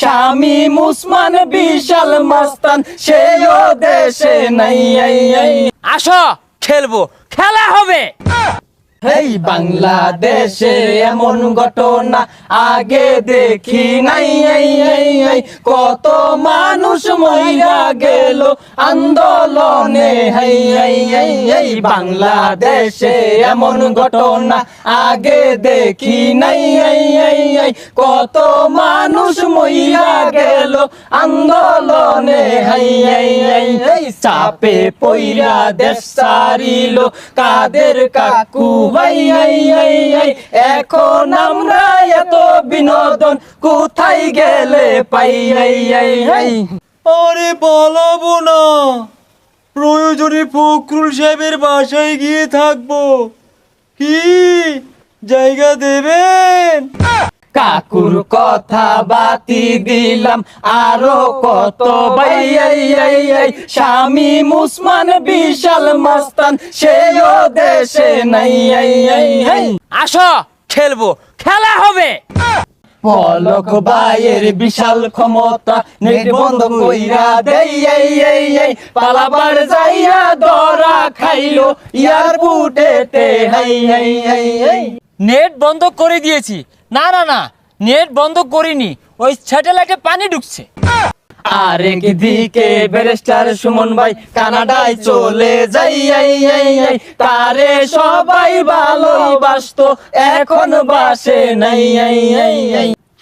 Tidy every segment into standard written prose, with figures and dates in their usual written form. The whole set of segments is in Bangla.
শামীম উসমান বিশাল মাস্তান সেও দেশে নাই। আসো খেলবো, খেলা হবে। এই বাংলাদেশে এমন ঘটনা আগে দেখি নাই। কত মানুষ মইরা গেল আন্দোলনে। এই বাংলাদেশে এমন ঘটনা আগে দেখি নাই। কত মানুষ মইরা গেল আন্দোলনে। চাপে পইরা দেশ সারিল কাদের কাকু ভাই। এখন আমরা এত বিনোদন কোথায় গেলে পাই। আরে পালাবো না, প্রয়োজনে ফখরুল সাহেবের বাসায় গিয়ে থাকবো। কি জায়গা দেবেন? কাকুর কথা বাতি দিলাম আরো কত ভাই। শামীম উসমান বিশাল মাস্তান সেও দেশে নাই। আসো খেলবো, খেলা হবে। পলক ভাইয়ের বিশাল ক্ষমতা নেট বন্ধ কইরা দেই। পালাবার যাইয়া ধরা খাইলো এয়ারপোর্টেতে। নেট বন্ধ করে দিয়েছি। না না না, নেট বন্ধ করিনি, ওই স্যাটেলাইটে পানি ঢুকছে। আরেক দিকে ব্যারিস্টার সুমন ভাই কানাডায় চলে যাই। তারে সবাই ভালোবাসতো এখন বাসে নাই।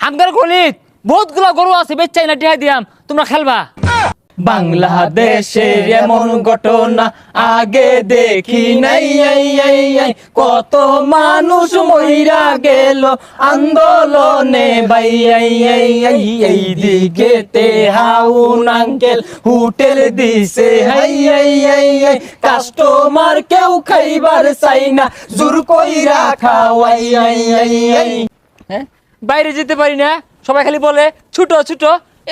হামদার গলিত বহুত গুলা গরু আছে, বেচাই না টিহা দিয়াম, তোমরা খেলবা। বাংলাদেশের এমন ঘটনা আগে দেখি নাই। কত মানুষ মইরা গেল আন্দোলনে ভাই। এই দিকেতে হাউন আঙ্কেল হোটেল দিছে। কাস্টমার কেউ খাইবার চাই না, জোর কইরা খাওয়াই। হ্যাঁ, বাইরে যেতে পারি না, সবাই খালি বলে ছোট ছোট।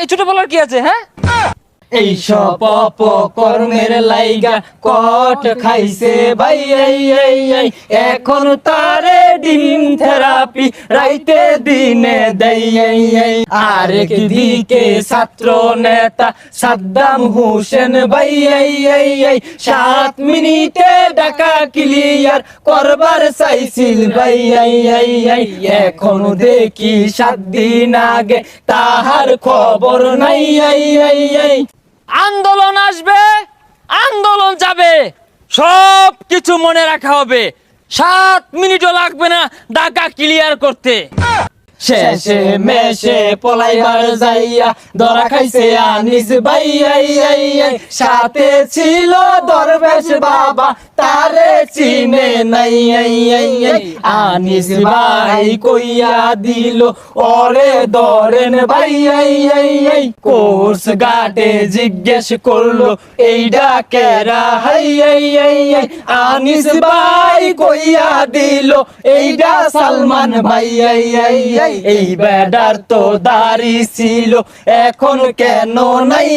এই ছোট বলার কি আছে? হ্যাঁ, এই সব অপকর্মের লাইগা কট খাইছে ভাই। এখন তারে ডিম থেরাপি রাইতে দিনে দেয়। আরেক দিকে ছাত্র নেতা সাদ্দাম হোসেন ভাই 7 মিনিটে ঢাকা ক্লিয়ার করবার চাইছিল ভাই। এখন দেখি 7 দিন আগে তাহার খবর নাই। আন্দোলন আসবে, আন্দোলন যাবে, সব কিছু মনে রাখা হবে। 7 মিনিটও লাগবে না ঢাকা ক্লিয়ার করতে। শেষে মেশে পলাইবার যাইয়া ধরা খাইছে আনিস ভাই। সাথে ছিল দরবেশ বাবা, তারে চিনে নাই। আনিস ভাই কইয়া দিল ওরে ধরেন ভাই। কোর্স গার্ডে জিজ্ঞেস করলো এইডা কেরা। আনিস ভাই কইয়া দিল এইডা সালমান ভাই। এই বেডার তো দাড়ি ছিল, এখন কেন নাই।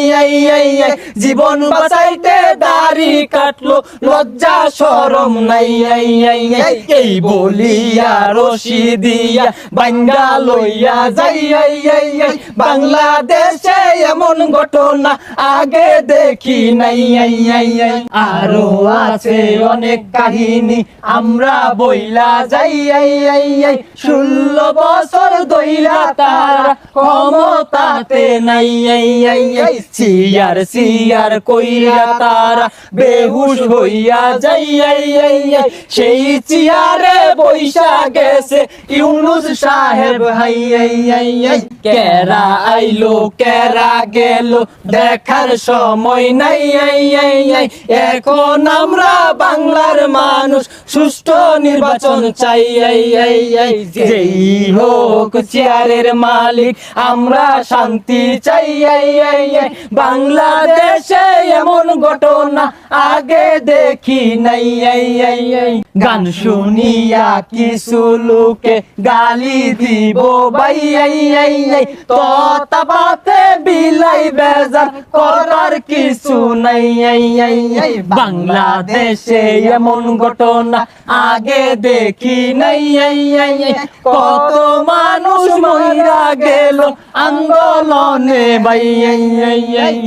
জীবন বাঁচাইতে দাড়ি কাটলো, লজ্জা শরম নাই। এই বলিয়া রশি দিয়া বাঙ্গা লইয়া যাই। বাংলাদেশে এমন ঘটনা আগে দেখি নাই। আরো আছে অনেক কাহিনী আমরা বইলা যাই। 16 বছর দইলা তারা ক্ষমতাতে নাই। সিয়ার কইরা তারা বেহুশ হইয়া যাই। সেই চেয়ারে বৈশা গেছে ইউনুস সাহেব। কেরা আইলো কেরা গেল দেখার সময় নাই। এখন আমরা বাংলার মানুষ সুষ্ঠু নির্বাচন চাই। যেই হোক চেয়ারের মালিক, আমরা শান্তি চাই। বাংলাদেশে এমন ঘটনা আগে দেখি নাই। গান শুনিয়া কিছু লোকে গালি দিব ভাই। ততাপাতে বিলাই বেজার করার কিছু নাই। বাংলাদেশে এমন ঘটনা আগে দেখি নাই। কত মানুষ মইরা গেল আন্দোলনে ভাই।